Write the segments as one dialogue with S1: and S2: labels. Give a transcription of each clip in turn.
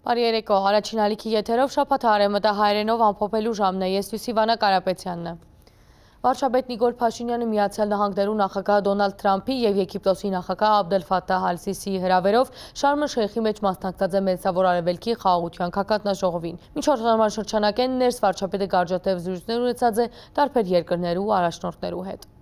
S1: Բարի երեկո, առաջին ալիքի եթերով շաբաթ արևմտահայերենով ամփոփելու ժամն է, ես Սիվանա Կարապետյանն է։ Վարչապետ Նիկոլ Փաշինյանը Միացյալ Նահանգներու նախագահ Դոնալդ Թրամփի եւ Եգիպտոսի նախագահ Աբդել Ֆաթահ Ալ-Սիսիի հրավերով Շարմ el-Շեյխի մեջ մասնակցած է Մերձավոր Արևելքի խաղաղության քննադատաժողովին։ Մինչ օրվան շրջանակեն ներս վարչապետը կարճատև զրույցներ ունեցած է տարբեր երկրներու առաջնորդներու հետ։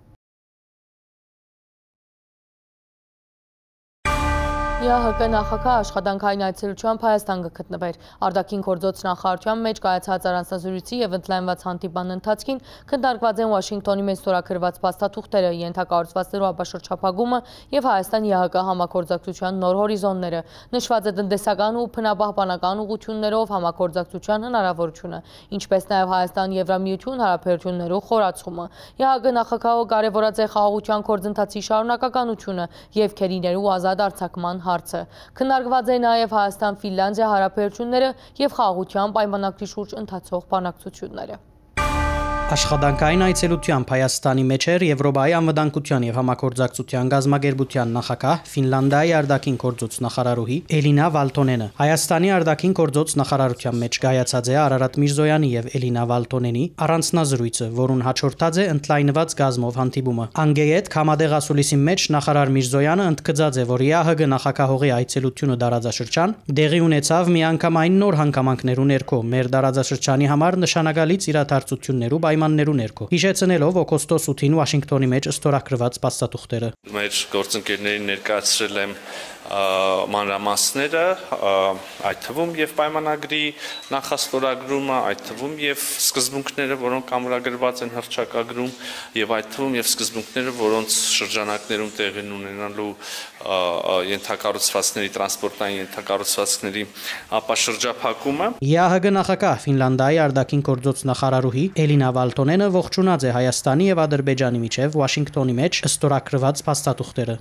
S1: ԵԱՀԿ նախագահ աշխատանքային այցելությամբ Հայաստան կգտնվեր։ Արտաքին գործոց նախարարության մեջ կայացած առանձնազրույցի եւ ընդլայնված հանդիպման ընթացքին քննարկված են Վաշինգտոնի մեջ ստորագրված փաստաթուղթերը, ենթակառուցվածքներու ապաշրջափակումը եւ Հայաստան-ԵԱՀԿ համագործակցության նոր հորիզոնները։ Նշված է տնտեսական ու բնապահպանական ուղղություններով համագործակցության հնարավորությունը, ինչպես նաեւ Հայաստան-Եվրամիություն հարաբերություններու խորացումը։ ԵԱՀԿ նախագահը կարևորած է խաղաղության գործընթացի շարունակականությունը եւ քերիներու ազատ արձակման հարցը։ Քննարկված է նաև Հայաստան-Ֆինլանդիա հարաբերությունները եւ խաղաղության պայմանագրի շուրջ ընթացող բանակցությունները։
S2: Աշխատանքային այցելությամբ Հայաստանի մեջ էր Եվրոպայի անվտանգության եւ համագործակցության գազագերբության նախագահ Ֆինլանդիայի արտաքին գործոց նախարարուհի Էլինա Վալտոնենը։ Հայաստանի արտաքին գործոց նախարարության մեջ կայացած է Արարատ Միրզոյանի եւ Էլինա Վալտոնենի առանձնազրույցը, որուն հաջորդած է ընդլայնված գազմով հանդիպումը։ Անգեյետ Քամադեղասուլիսի մեջ նախարար Միրզոյանը ընդգծած է, որ ԵԱՀԿ նախագահողի այցելությունը դարաձաշրջան դեղի ունեցավ միանգամայն նոր հանգամանքներու ներքո, մեր դարաձաշրջանի համար նշանակալից իրադարձություններու պայմաններու ներքո, հիշեցնելով օգոստոս 8-ին Վաշինգտոնի մեջ ստորագրված փաստաթուղթերը։
S3: Մեր գործընկերներին ներկայացրել եմ մանրամասները, այդ թվում եւ պայմանագրի նախաստորագրումը, այդ թվում եւ սկզբունքները, որոնք ամրագրված են հռչակագրում, եւ այդ թվում եւ սկզբունքները, որոնց շրջանակներում տեղի ունենալու ենթակառուցվածքների, տրանսպորտային ենթակառուցվածքների ապաշրջափակումը։
S2: ԵԱՀԿ նախագահ Ֆինլանդիայի արտաքին գործոց նախարարուհի Էլինա Վալտոնենը ողջունած է Հայաստանի եւ Ադրբեջանի միջև Վաշինգտոնի մեջ ստորագրված փաստաթուղթերը։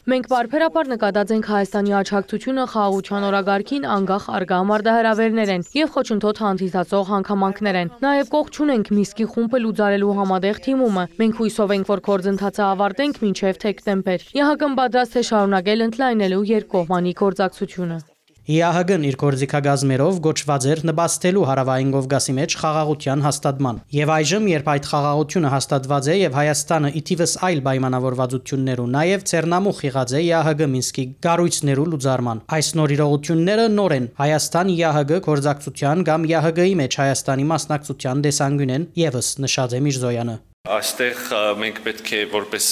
S1: Մենք բարբերաբար նկատած ենք Հայաստանի աջակցությունը խաղաղության օրագարկին անգախ արգա մարտահրավերներ են եւ խոչընդոտ հանդիսացող հանգամանքներ են։ Նաեւ կողք չունենք Միսկի խումբը լուծարելու համատեղ թիմումը։ Մենք հույսով ենք, որ գործընթացը ավարտենք մինչեւ դեկտեմբեր։ ԵԱՀԿ-ն պատրաստ է շարունակել ընդլայնելու երկկողմանի գործակցությունը։
S2: ԵԱՀԿ-ն իր գործիքագազմերով գոչված էր նպաստելու հարավային Կովկասի մեջ խաղաղության հաստատման։ Եվ այժմ, երբ այդ խաղաղությունը հաստատված է եւ Հայաստանը իթիվս այլ պայմանավորվածություններու նաեւ ցերնամուխ եղած է ԵԱՀԿ Մինսկի կառույցներու լուծարման, այս նոր իրողությունները նոր են Հայաստան-ԵԱՀԿ գործակցության կամ ԵԱՀԿ-ի մեջ Հայաստանի մասնակցության դեսանգյուն են եւս նշած է Միրզոյանը։
S3: Այստեղ մենք պետք է որպես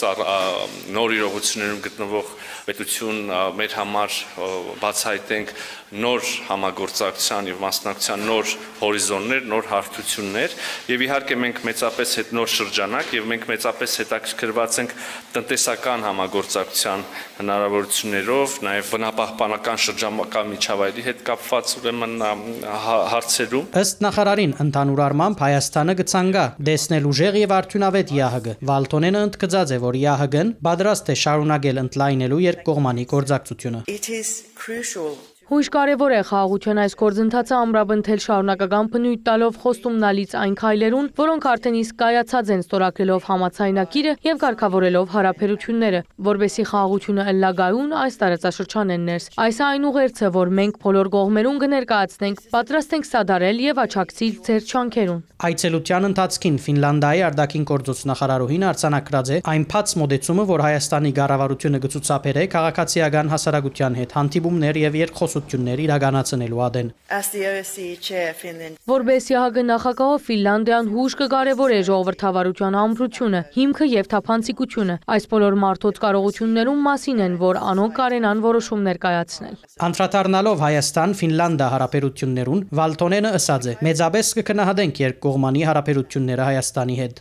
S3: նոր իրողություններում գտնվող պետություն մեր համար բացահայտենք նոր համագործակցության եւ մասնակցության նոր հորիզոններ, նոր հարթություններ եւ իհարկե մենք մեծապես նոր շրջանակ եւ մենք մեծապես հետաքրքրված ենք տնտեսական համագործակցության հնարավորություններով, նաեւ բնապահպանական շրջանակա միջավայրի հետ կապված ուրեմն հարցերում։
S2: Ըստ նախարարին ընդհանուր առմամբ Հայաստանը կցանկա տեսնել ուժեղ եւ արդյունավետ ԵԱՀԿ։ Վալտոնենը ընդգծած է, որ ԵԱՀԿ-ն պատրաստ է շարունակել ընդլայնելու երկկողմանի գործակցությունը։
S1: Հույժ կարևոր է խաղաղության այս գործընթացը ամրապնդել շարունակական բնույթ տալով խոստումնալից այն քայլերուն, որոնք արդեն իսկ կայացած են ստորագրելով համաձայնագիրը եւ կարգավորելով հարաբերությունները, որբեսի խաղաղությունը ըլլագայուն այս տարածաշրջան են ներս։ Այս այն ուղերձը, որ մենք բոլոր կողմերուն կներկայացնենք, պատրաստ ենք սադարել եւ աջակցել ձեր չանքերուն։
S2: Այցելության ընթացքին Ֆինլանդիայի արտաքին գործոց նախարարուհին արձանագրած է այն փած մոդեցումը, որ Հայաստանի կառավարությունը կցուցաբերե քաղաքացիական հասարակության հետ հանդիպումներ եւ երկխոսություններ իրականացնելու ադեն։
S1: Որպես ԵԱՀԿ նախագահով Ֆինլանդիան հույժ կկարևորե ժողովրդավարության ամրությունը, հիմքը եւ թափանցիկությունը։ Այս բոլոր մարդոց կարողություններում մասին են, որ անոնք կարենան որոշումներ կայացնել։
S2: Անդրադառնալով Հայաստան-Ֆինլանդիա հարաբերություններուն, Վալտոնենը ըսած է. մեծապես կգնահատենք երկկողմանի հարաբերությունները Հայաստանի հետ։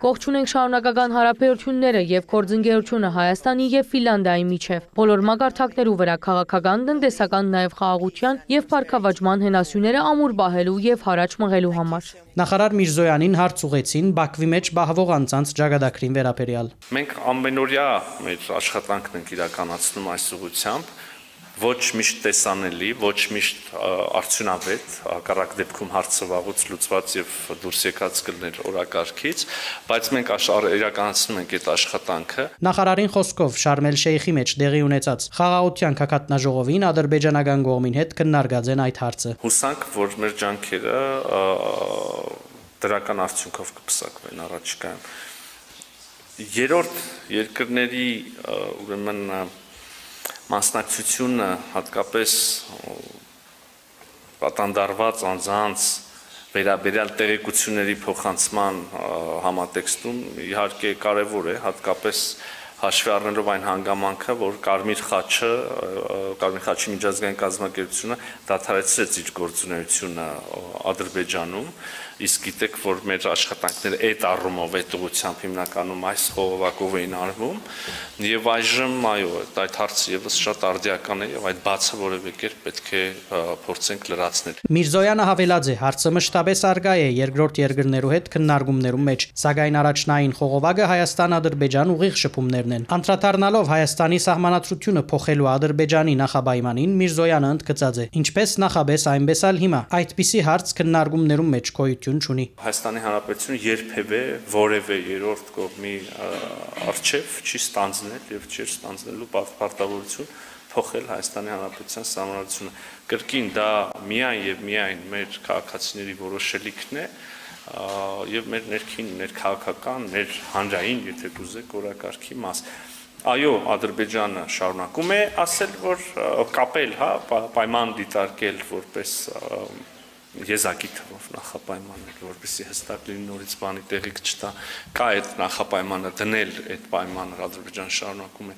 S1: Կողք ունենք շարունակական հարաբերությունները եւ գործընկերությունը Հայաստանի եւ Ֆինլանդիայի միջև։ Բոլոր մակարդակներու վրա քաղաքական, տնտեսական, նաեւ խաղաղության եւ փառքավաճման հենասյուները ամուր բահելու եւ հարաճ մղելու համար։
S2: Նախարար Միրզոյանին հարց ուղեցին Բաքվի մեջ բահվող անձանց ճակատագրին վերաբերյալ։
S3: Մենք ամենօրյա մեր աշխատանքն ենք իրականացնում այս ուղղությամբ ոչ միշտ տեսանելի, ոչ միշտ արդյունավետ, հակառակ դեպքում հարցը վաղուց լուծված եւ դուրս եկած կլներ օրակարգից, բայց մենք իրականացնում ենք այդ աշխատանքը։
S2: Նախարարին խոսքով Շարմ էլ-Շեյխի մեջ դեղի ունեցած խաղաղության քննաժողովին ադրբեջանական կողմին հետ քննարկած են այդ հարցը։
S3: Հուսանք, որ մեր ջանքերը դրական արդյունքով կփսակվեն առաջիկայում։ Երրորդ երկրների ուրեմն մասնակցությունը հատկապես պատանդարված անձանց վերաբերյալ տեղեկությունների փոխանցման համատեքստում իհարկե կարևոր է, հատկապես հաշվի առնելով այն հանգամանքը, որ Կարմիր խաչի միջազգային կազմակերպությունը դադարեցրեց իր գործունեությունը Ադրբեջանում, իսկ գիտեք, որ մեր աշխատանքները այդ առումով այդ ուղղությամբ հիմնականում այս խողովակով էին արվում, եւ այժմ այո, այդ հարցը եւս շատ արդիական է եւ այդ բացը որևէ կերպ պետք է փորձենք լրացնել։
S2: Միրզոյանը հավելած է, հարցը մշտապես արգա է երկրորդ երկրներու հետ քննարկումներում մեջ, սակայն առաջնային խողովակը Հայաստան-Ադրբեջան ուղիղ շփումներն են։ Անդրադառնալով Հայաստանի սահմանադրությունը փոխելու Ադրբեջանի նախաբայմանին, Միրզոյանը ընդգծած է, ինչպես նախաբես այնպես էլ հիմա այդպիսի հարց քննարկումներում մեջ գոյություն չունի։
S3: Հայաստանի Հանրապետությունը երբևէ որևէ երրորդ կողմի արչև չի ստանձնել եւ չի ստանձնելու պարտավորություն փոխել Հայաստանի Հանրապետության սահմանադրությունը։ Կրկին դա միայն եւ միայն մեր քաղաքացիների որոշելիքն է եւ մեր ներքին, ներքաղաքական, մեր հանրային, եթե կուզեք, օրակարգի մաս։ Այո, Ադրբեջանը շարունակում է ասել, որ կապել, պայման դիտարկել որպես եզակի թվով նախապայմաններ, որպեսզի հստակ լինի նորից բանի տեղիք չտա, կա այդ նախապայմանը դնել այդ պայմանը Ադրբեջանը շարունակում է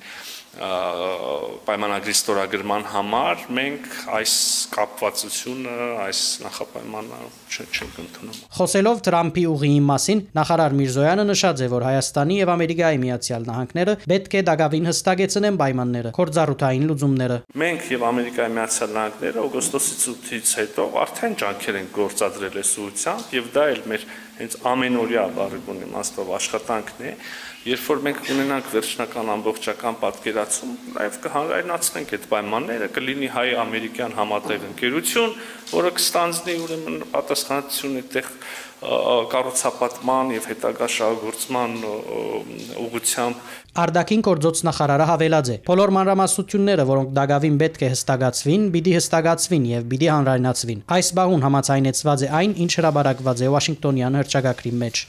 S3: պայմանագրի ստորագրման համար, մենք այս կապվածությունը, այս նախապայմանը չենք ընդունում։
S2: Խոսելով Թրամփի ուղիի մասին, նախարար Միրզոյանը նշած է, որ Հայաստանի եւ Ամերիկայի Միացյալ Նահանգները պետք է դակավին հստակեցնեն պայմանները, կորձառութային լուծումները։
S3: Մենք եւ Ամերիկայի Միացյալ Նահանգները օգոստոսի 8-ից հետո արդեն ջանքեր են գործադրել այս ուղղությամբ եւ դա էլ մեր հենց ամենօրյա բառի իմաստով աշխատանքն է, երբ որ մենք ունենանք վերջնական ամբողջական պատկերացում, նաև կհանրայնացնենք այդ պայմանները, կլինի հայ-ամերիկյան համատեղ ընկերություն, որը կստանձնի ուրեմն պատասխանատվություն այդտեղ կառուցապատման եւ հետագա շահագործման ուղղությամբ։
S2: Արտաքին գործոց նախարարը հավելած է. բոլոր մանրամասնությունները, որոնք դակավին պետք է հստակացվին, պիտի հստակացվին եւ պիտի հանրայնացվին։ Այս բահուն համաձայնեցված է այն, ինչ հրաբարակված է Վաշինգտոնյան հռչակագրի մեջ։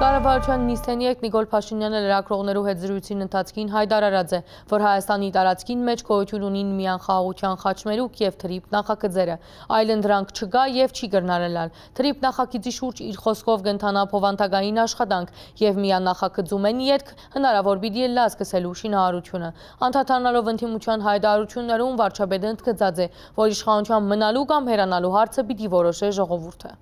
S1: Կառավարության նիստերի եք Նիկոլ Փաշինյանը լրագրողներու հետ զրույցին ընթացքին հայտարարած է, որ Հայաստանի տարածքին մեջ գոյություն ունին միան խաղաղության խաչմերուկ եւ թրիփ նախագծերը, այլն դրանք չկա եւ չի կրնարելալ։ Թրիփ նախագծի շուրջ իր խոսքով կընթանա փոխանցագային աշխատանք եւ միան նախագծում են յետք հնարավոր պիտի լա սկսելու շինարարությունը։ Անդրադառնալով ընդդիմության հայտարարություններում վարչապետը ընդգծած է, որ իշխանության մնալու կամ հեռանալու հարցը պիտի որոշե ժողովուրդը։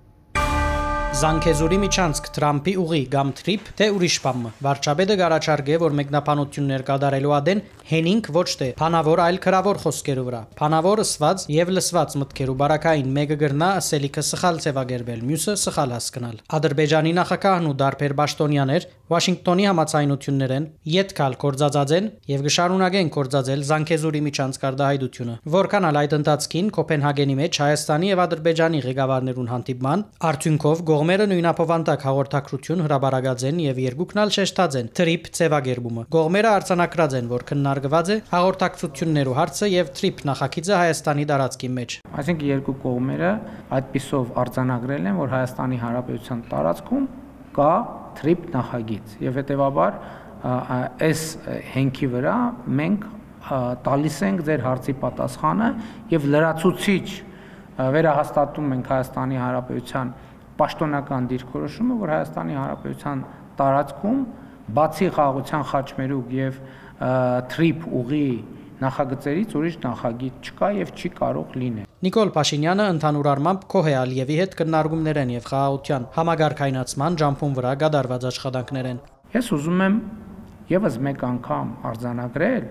S2: Զանգեզուրի միջանցք Թրամփի ուղի կամ թրիփ թե ուրիշ բան։ Վարչապետը գարաչարգ է, որ մեկնաբանություններ կատարելու ադեն հենինք ոչ թե փանավոր, այլ քրավոր խոսքերու վրա։ Փանավոր ըսված եւ լսված մտքերու բարակային մեկը գրնա ասելիքը սխալ ձևակերպել, մյուսը սխալ հասկանալ։ Ադրբեջանի նախագահն ու դարբեր պաշտոնյաներ Վաշինգտոնի համաձայնություններեն յետքալ կորձածածեն եւ կշարունակեն կորձածել Զանգեզուրի միջանցք արտահայտությունը։ Որքան ալ այդ ընթացքին Կոպենհագենի մեջ Հայաստանի եւ Ադրբեջանի ղեկավարներուն հանդիպման արդյունքով Գողմերը նույնապովանտակ հաղորդակցություն հրաբարակած են եւ երկուքն ալ շեշտած են թրիփ ձևակերպումը։ Գողմերը արձանագրած են, որ քննարկված է հաղորդակցություններու հարցը եւ թրիփ նախագիծը Հայաստանի տարածքի մեջ։
S4: Այսինքն երկու կողմերը այդպիսով արձանագրել են, որ Հայաստանի Հանրապետության տարածքում կա թրիփ նախագիծ եւ հետեւաբար այս հենքի վրա մենք տալիս ենք ձեր հարցի պատասխանը եւ լրացուցիչ վերահաստատում ենք Հայաստանի Հանրապետության պաշտոնական դիրքորոշումը, որ Հայաստանի Հանրապետության տարածքում բացի խաղաղության խաչմերուկ եւ թրիփ ուղի նախագծերից ուրիշ նախագիծ չկա եւ չի կարող լինել։
S2: Նիկոլ Փաշինյանը ընդհանուր առմամբ Քոհե Ալիևի հետ քննարկումներեն եւ խաղաղության համագարկայնացման ջամփուն վրա կատարված աշխատանքներեն։
S4: Ես ուզում եմ եւս մեկ անգամ արձանագրել,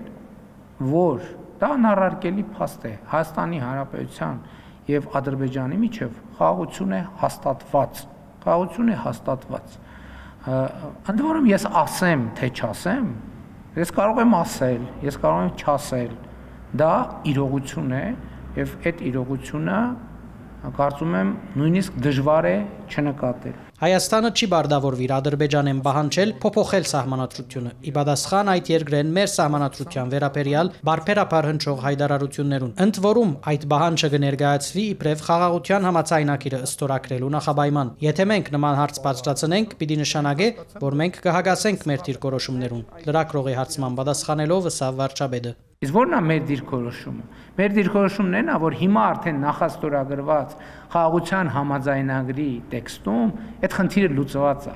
S4: որ դա անառարկելի փաստ է Հայաստանի Հանրապետության եւ Ադրբեջանի միջև խաղաղություն է հաստատված։ Խաղաղություն է հաստատված։ Ընդ որում ես ասեմ, թե չասեմ, ես կարող եմ ասել, ես կարող եմ չասել, դա իրողություն է եւ այդ իրողությունը կարծում եմ նույնիսկ դժվար է չնկատել։
S2: Հայաստանը չի բարդավորվիր Ադրբեջանեն պահանջել փոփոխել սահմանադրությունը։ Ի պատասխան այդ երկրեն մեր սահմանադրության վերաբերյալ բարբերաբար հնչող հայտարարություններուն, ընդ որում այդ պահանջը կներկայացվի իբրև խաղաղության համաձայնագիրը ստորագրելու նախաբայման։ Եթե մենք նման հարց բարձրացնենք, պիտի նշանակե, որ մենք կհագասենք մեր դիրքորոշումներուն։ Լրագրողի հարցման պատասխանելով ըսավ վարչապետը։
S4: Իսկ որն է մեր դիրքորոշումը։ Մեր դիրքորոշումն է, որ հիմա արդեն նախաստորագրված խաղաղության համաձայնագրի տեքստում այդ խնդիրը լուծված է։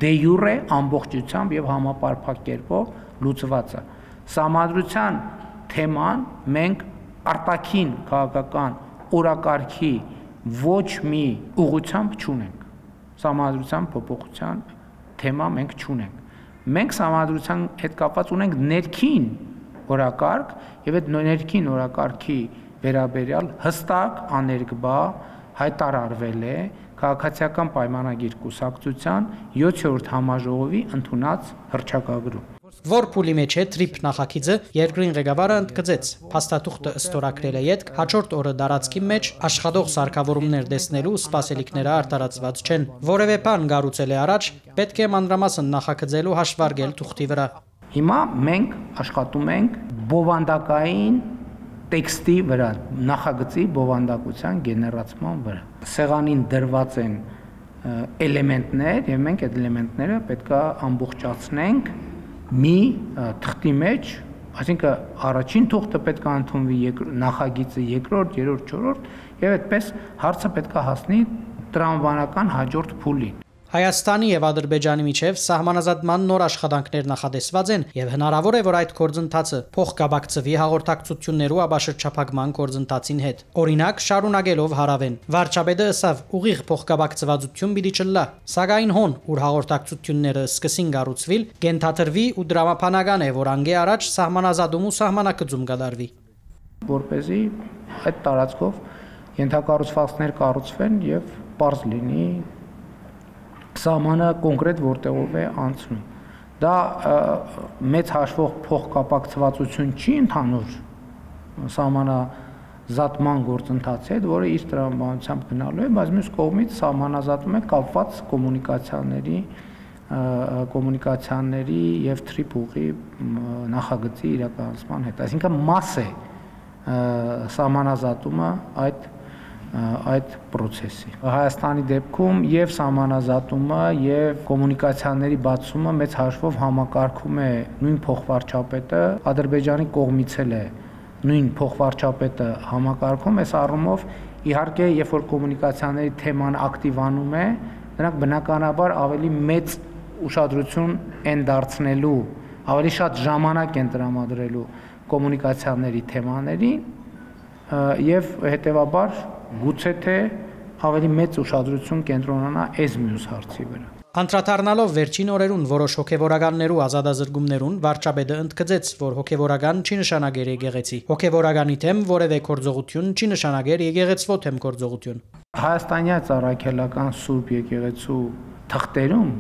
S4: Դե յուրե ամբողջությամբ եւ համապարփակ կերպով լուծված է։ Սահմանադրության թեման մենք արտաքին քաղաքական օրակարգի ոչ մի ուղղությամբ չունենք։ Սահմանադրության փոփոխության թեմա մենք չունենք։ Մենք սահմանադրության հետ կապված ունենք ներքին օրակարգ եւ այդ ներքին օրակարգի վերաբերյալ հստակ աներկբա հայտարարվել է քաղաքացիական պայմանագիր կուսակցության 7-րդ համաժողովի ընդունած հռչակագրում։
S2: Որ փուլի մեջ է թրիփ նախագիծը երկրին ղեկավարը ընդգծեց փաստաթուղթը ստորագրել է յետք հաջորդ օրը դարածքի մեջ աշխատող սարքավորումներ տեսնելու սպասելիքները արտարացված չեն։ Որևէ բան գառուցել է առաջ, պետք է մանրամասն նախագծելու հաշվարկել թուղթի վրա։
S4: Հիմա մենք աշխատում ենք բովանդակային տեքստի վրա, նախագծի բովանդակության գեներացման վրա։ Սեղանին դրված են էլեմենտներ եւ մենք այդ էլեմենտները պետքա ամբողջացնենք մի թղթի մեջ, այսինքն առաջին թուղթը պետքա ընդունվի նախագիծը երկրորդ, երրորդ, չորրորդ եւ այդպես հարցը պետքա հասնի տրամաբանական հաջորդ փուլին։
S2: Հայաստանի եւ Ադրբեջանի միջև սահմանազատման նոր աշխատանքներ նախատեսված են եւ հնարավոր է, որ այդ գործընթացը փոխկապակցվի հաղորդակցություններու աբաշրջափակման գործընթացին հետ։ Օրինակ, շարունակելով հարավեն։ Վարչապետը ըսավ ուղիղ փոխկապակցվածություն պիտի չլա, սակայն հոն, ուր հաղորդակցությունները սկսին կառուցվել, կենթաթրվի ու դրամապանական է, որ անգե առաջ սահմանազատում ու սահմանակցում կդարվի։
S4: Որպեսզի այդ տարածքով ենթակառուցվածքներ կառուցվեն եւ պարզ լինի սահմանը կոնկրետ որտեղով է անցնում։ Դա մեծ հաշվող փոխկապակցվածություն չի ընդհանուր սահմանազատման գործընթացի հետ, որը իր տրամաբանությամբ գնալու է, բայց մյուս կողմից սահմանազատում է կապված կոմունիկացիաների եւ թրիփ ուղի նախագծի իրականացման հետ։ Այսինքն մաս է սահմանազատումը այդ process-ի։ Հայաստանի դեպքում եւ սահմանազատումը եւ կոմունիկացիաների բացումը մեծ հաշվով համակարգում է նույն փոխվարչապետը, Ադրբեջանի կողմից էլ է նույն փոխվարչապետը համակարգում, այս առումով իհարկե երբ որ կոմունիկացիաների թեման ակտիվանում է, նրանք բնականաբար ավելի մեծ ուշադրություն են դարձնելու, ավելի շատ ժամանակ են տրամադրելու կոմունիկացիաների թեմաներին եւ հետեւաբար գուցե թե ավելի մեծ ուշադրություն կենտրոնանա այս մյուս հարցի վրա։
S2: Անդրադառնալով վերջին օրերուն որոշ հոգևորականներու ազատազրկումներուն, վարչապետը ընդգծեց, որ հոգևորական չի նշանակեր եկեղեցի։ Հոգևորականի թեմ որևէ գործողություն չի նշանակեր եկեղեցվո թեմ գործողություն։
S4: Հայաստանյաց առաքելական Սուրբ եկեղեցու թղթերում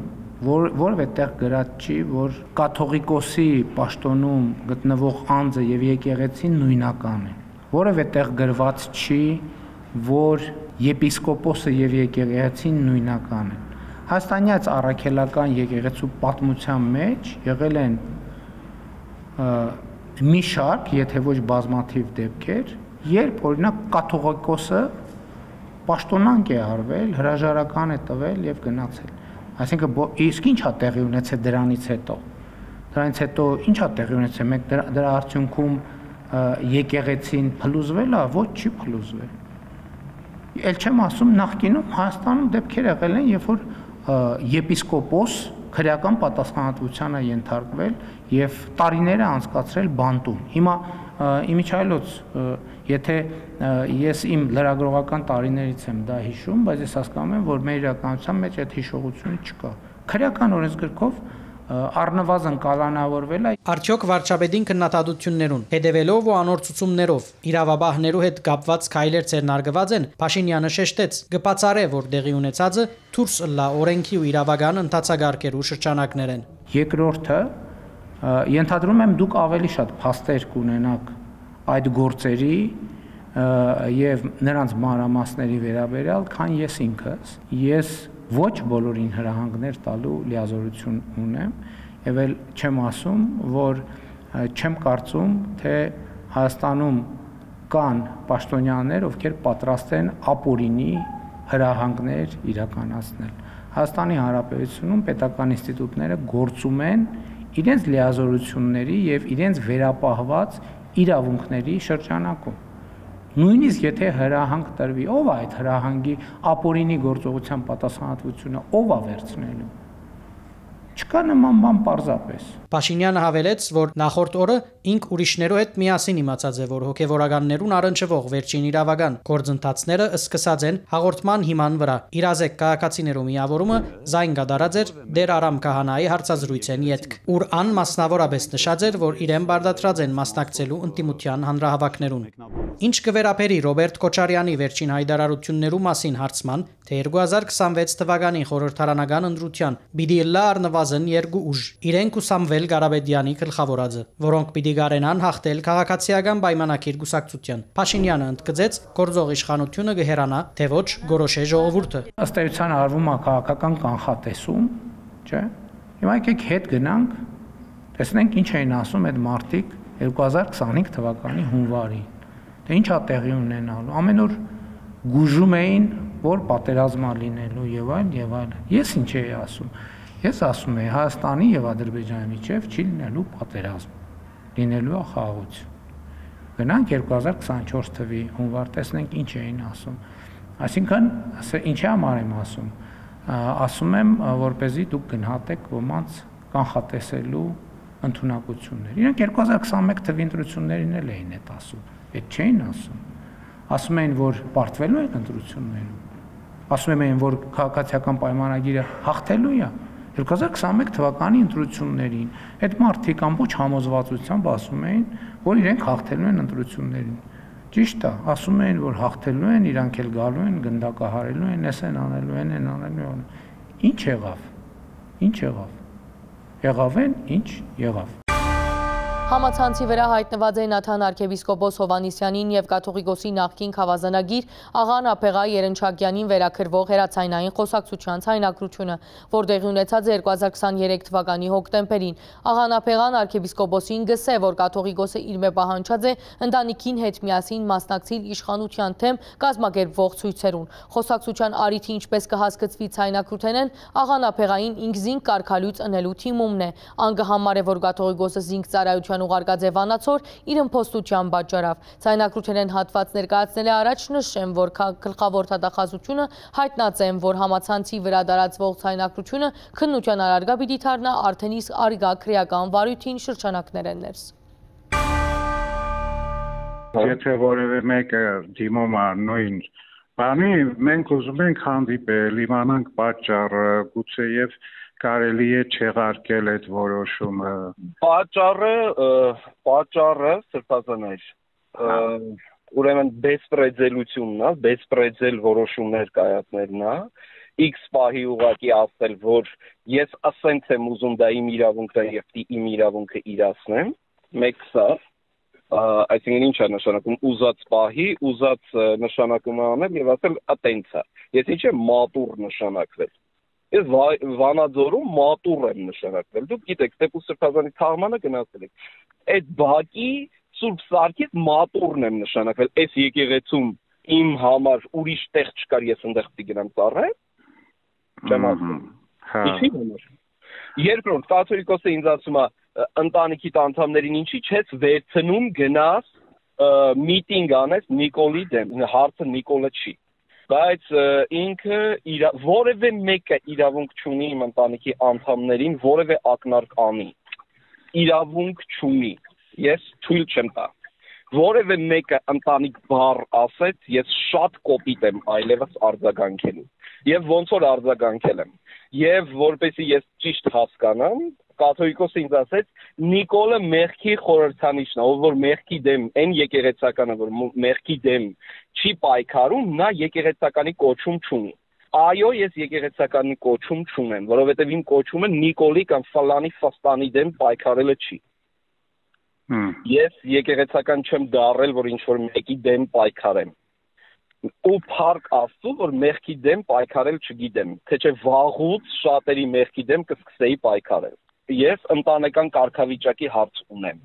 S4: որևէ տեղ գրած չի, որ կաթողիկոսի պաշտոնում գտնվող անձը եւ եկեղեցին նույնական են։ Որևէ տեղ գրված չի, որ եպիսկոպոսը եւ եկեղեցին նույնական են։ Հայաստանյաց առաքելական եկեղեցու պատմության մեջ եղել են մի շարք, եթե ոչ բազմաթիվ դեպքեր, երբ օրինակ կաթողիկոսը պաշտոնանկ է արվել, հրաժարական է տվել եւ գնացել։ Այսինքն իսկ ինչ է տեղի ունեցել դրանից հետո։ Դրանից հետո ինչ է տեղի ունեցել։ Մենք դրա արդյունքում եկեղեցին փլուզվել է, ոչ չի փլուզվել։ Էլ չեմ ասում նախկինում Հայաստանում դեպքեր եղել են, երբ որ եպիսկոպոս քրեական պատասխանատվության է ենթարկվել եւ տարիներ է անցկացրել բանտում։ Հիմա իմիջայլոց եթե ես իմ լրագրողական տարիներից եմ դա հիշում, բայց ես հասկանում եմ, որ մեր իրականության մեջ այդ հիշողությունը չկա։ Քրեական օրենսգրքով առնվազն կալանավորվել է։
S2: Արդյոք վարչապետին քննադատություններուն հետևելով ու անորցություններով իրավաբաններու հետ կապված քայլեր ձեռնարկված են, Փաշինյանը շեշտեց, կբացառե, որ դեղի ունեցածը դուրս լա օրենքի ու իրավական ընթացագարկերու շրջանակներ են։
S4: Երկրորդը, ենթադրում եմ դուք ավելի շատ փաստեր կունենաք այդ գործերի եւ նրանց մանրամասների վերաբերյալ, քան ես ինքս։ Ես ոչ բոլորին հրահանգներ տալու լիազորություն ունեմ, եւ էլ չեմ ասում, որ չեմ կարծում, թե Հայաստանում կան պաշտոնյաներ, ովքեր պատրաստ են ապօրինի հրահանգներ իրականացնել։ Հայաստանի Հանրապետությունում պետական ինստիտուտները գործում են իրենց լիազորությունների եւ իրենց վերապահված իրավունքների շրջանակում։ Նույնիսկ եթե հրահանգ տրվի, ով է այդ հրահանգի ապօրինի գործողության պատասխանատվությունը, ով է վերցնելու։ Չկա նման բան պարզապես։
S2: Փաշինյանը հավելեց, որ նախորդ օրը ինք ուրիշներու հետ միասին իմացած է, որ հոգևորականներուն առնչվող վերջին իրավական գործընթացները սկսած են հաղորդման հիման վրա։ Իրազեկ քաղաքացիներու միավորումը զայն գդարած էր Դեր Արամ Քահանայի հարցազրույցեն յետք, ուր ան մասնավորապես նշած էր, որ իրեն բարդացրած են մասնակցելու ինտիմության հանրահավաքներուն։ Ինչ կվերապերի Ռոբերտ Քոչարյանի վերջին հայտարարություններու մասին հարցման, թե 2026 թվականի խորհրդարանական ընտրության պիտի լա առնվազն 2 ուժ, իրենք ու Սամվել Ղարաբեդյանի գլխավորածը, որոնք պիտի գարենան հաղթել քաղաքացիական պայմանագիր գուսակցության։ Փաշինյանը ընդգծեց, գործող իշխանությունը կհերանա, թե ոչ գորոշե ժողովուրդը։
S4: Ըստ էության արվում է քաղաքական կանխատեսում, չէ՞։ Հիմա եկեք հետ գնանք, տեսնենք ինչ էին ասում այդ մարտիկ 2025 թվականի հունվարին։ Թե ինչ է տեղի ունենալու։ Ամեն օր գուժում էին, որ պատերազմ է լինելու եւ այլ եւ այլ։ Ես ինչ էի ասում։ Ես ասում եի Հայաստանի եւ Ադրբեջանի միջև չի լինելու պատերազմ, լինելու է խաղաղություն։ Գնանք 2024 թվականի հունվար, տեսնենք ինչ էին ասում։ Այսինքն, ինչի համար եմ ասում։ Ասում եմ, որպեսզի դուք գնահատեք ոմանց կանխատեսելու ընդունակություններ։ Իրանք 2021 թվականի ընտրություններին էլ էին այդ ասում, այդ չէին ասում։ Ասում էին, որ պարտվելու են ընտրություններում։ Ասում էին, որ քաղաքացիական պայմանագիրը հաղթելու է։ 2021 թվականի ընտրություններին այդ մարդիկ ամբողջ համոզվածությամբ ասում էին, որ իրենք հաղթելու են ընտրություններին։ Ճիշտ է, ասում էին, որ հաղթելու են, իրանք էլ գալու են, գնդակահարելու են, էս են անելու են։ Ինչ եղավ։ Ինչ եղավ։ Եղավ են, ինչ եղավ։
S1: Համացանցի վրա հայտնված է Նաթան arczepiskopos Հովանիսյանին եւ կաթողիկոսի նախկին խավազանագիր աղա Նափեղա Երնչակյանին վերաքրվող հերացայնային խոսակցության ցայնակրությունը, որ տեղի ունեցած 2023 թվականի հոկտեմբերին։ Աղա Նափեղան arczepiskoposին գսե, որ կաթողիկոսը իր մե պահանջած է ընտանիքին հետ միասին մասնակցել իշխանության թեմ կազմակերպվող ցույցերուն։ Խոսակցության արիթի ինչպես կհասկացվի ցայնակրութենեն, աղա Նափեղային ինքզին կարգալույց ընելու թիմումն է։ Անգահամար է, որ կաթողիկոսը զինք ծառայության ուղարկած է Վանացոր իր ըմփոստության պատճառով։ Ցայնակրութենեն հատված ներկայացնելը առաջ նշեմ, որ գլխավոր դատախազությունը հայտնած են, որ համացանցի վրա դարածվող ցայնակրությունը քննության առարգա պիտի դառնա արդեն իսկ արիգա քրեական վարույթին շրջանակներ են ներս։
S5: Եթե որևէ մեկը դիմում է նույն բանի, մենք ուզում ենք հանդիպել, իմանանք պատճառը, գուցեև կարելի է չեղարկել այդ որոշումը։
S6: Պատճառը սրբազաներ, ուրեմն բեսպրեձելությունն է, բեսպրեձել որոշումներ կայացնելն է, X պահի ուղղակի ասել, որ ես ասենց եմ ուզում դա իմ իրավունքն է եւ իմ իրավունքը իրացնեմ, մեկ սա, այսինքն ինչ է նշանակում ուզած պահի, ուզած նշանակում անել եւ ասել ատենց է։ Ես ինչ եմ մատուր նշանակվել։ Ես Վանաձորում մատուր եմ նշանակվել։ Դուք գիտեք, Ստեփուս Սրբազանի թաղմանը գնացել եք։ Այդ բակի Սուրբ Սարգիս մատուրն եմ նշանակվել։ Այս եկեղեցում իմ համար ուրիշ տեղ չկար, ես այնտեղ պիտի գնամ ծառայեմ։ Չեմ ասում։ Ինչի՞ համար։ Երկրորդ, կաթոլիկոսը ինձ ասում է, ընտանիքի անդամներին ինչի՞ չես վերցնում գնաս միտինգ անես Նիկոլի դեմ։ Հարցը Նիկոլը չի։ Բայց ինքը որևէ մեկը իրավունք չունի իմ ընտանիքի անդամներին որևէ ակնարկ անի։ Իրավունք չունի։ Ես թույլ չեմ տա։ Որևէ մեկը ընտանիք բառ ասեց, ես շատ կոպիտ եմ այլևս արձագանքելու։ Եվ ոնց որ արձագանքել եմ։ Եվ որպեսզի ես ճիշտ հասկանամ, կաթոլիկոսը ինձ ասեց, Նիկոլը մեղքի խորհրդանիշն է, ով որ մեղքի դեմ, այն եկեղեցականը, որ մեղքի դեմ չի պայքարում, նա եկեղեցականի կոչում չունի։ Այո, ես եկեղեցականի կոչում չունեմ, որովհետև իմ կոչումը Նիկոլի կամ ֆալանի ֆաստանի դեմ պայքարելը չի։ Ես եկեղեցական չեմ դառել, որ ինչ-որ մեկի դեմ պայքարեմ։ Ու փառք Աստծո, որ մեղքի դեմ պայքարել չգիտեմ, թե չէ վաղուց շատերի մեղքի դեմ կսկսեի պայքարել։ Ես ընտանեկան կարգավիճակի հարց ունեմ։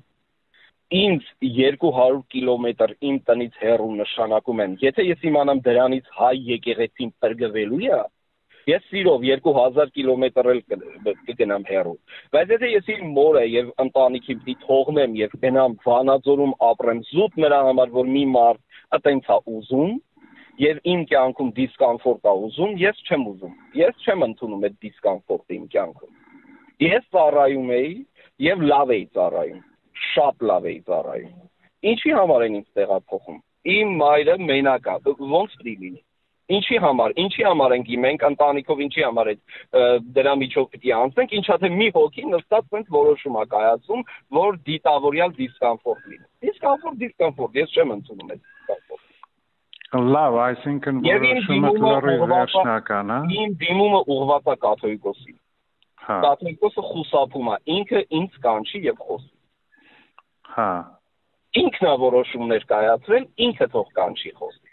S6: Ինձ 200 կիլոմետր իմ տնից հեռու նշանակում են։ Եթե ես իմանամ դրանից հայ եկեղեցին տրգվելու է, ես սիրով 2000 կիլոմետր էլ կգնամ հեռու։ Բայց եթե ես իմ մորը եւ ընտանիքի պիտի թողնեմ եւ գնամ Վանաձորում ապրեմ զուտ նրա համար, որ մի մարդ այտենց է ուզում, եւ իմ կյանքում դիսկոմֆորտ է ուզում, ես չեմ ուզում։ Ես չեմ ընդունում այդ դիսկոմֆորտը իմ կյանքում։ Ես ծառայում էի եւ լավ էի ծառայում, շատ լավ էի ծառայում։ Ինչի համար են ինձ տեղափոխում։ Իմ մայրը մենակ է, ոնց պիտի լինի։ Ինչի համար ենք մենք ընտանիքով ինչի համար է դրա միջով պիտի անցնենք, ինչա թե մի հոգի նստած այնց որոշում է կայացում, որ դիտավորյալ դիսկոմֆորտ լինի։ Դիսկոմֆորտ, ես չեմ ընդունում այդ դիսկոմֆորտը։
S5: Լավ, այսինքն որոշումը լրիվ վերջնական է։
S6: Իմ դիմումը ուղղված է կաթողիկոսին։ Կաթողիկոսը խուսափում է, ինքը ինձ կանչի եւ խոսի։
S5: Հա։
S6: Ինքն է որոշումներ կայացրել, ինքը թող կանչի խոսի։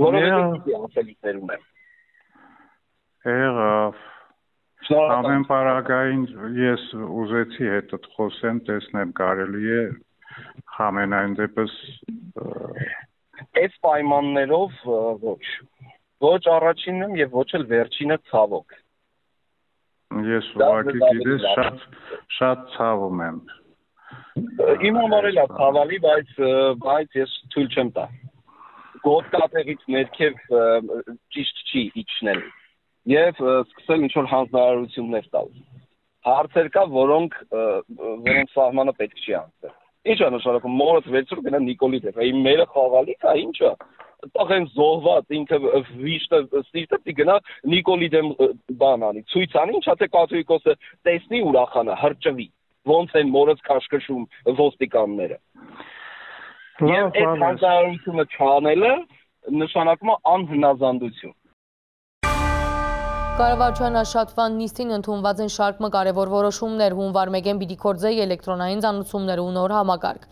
S6: Որովհետեւ ասելիքներ ունեմ։
S5: Եղավ։ Ամեն պարագային ես ուզեցի հետդ խոսեմ, տեսնեմ կարելի է համենայն դեպս
S6: այս պայմաններով ոչ առաջինն եւ ոչ էլ վերջինը ցավոք։
S5: Ես ուղղակի գիտես շատ ցավում եմ։
S6: Իմ համար էլ է ցավալի, բայց ես թույլ չեմ տա։ Գոտկատեղից ներքև ճիշտ չի իջնել եւ սկսել ինչ-որ հանձնարարություններ տալ։ Հարցեր կա, որոնք սահմանը պետք չի անցնել։ Ինչ է նշանակում մորս վերցրու գնա Նիկոլի դեպ, իմ մերը խաղալիք է, ինչ է։ Այդտեղ են զոհված, ինքը վիշտը ստիպը պիտի գնա Նիկոլի դեմ բան անի, ցույց անի, ինչա թե կաթողիկոսը տեսնի ուրախանա, հրճվի, ոնց են մորս քաշքշում ոստիկանները։ Եվ այդ հանձնարարությունը չանելը նշանակում է անհնազանդություն։
S1: Կառավարության աշխատվան նիստին ընդունված են շարք կարևոր որոշումներ, հունվար 1-ին պիտի կորձեի էլեկտրոնային ծանուցումներ ու նոր համակարգ։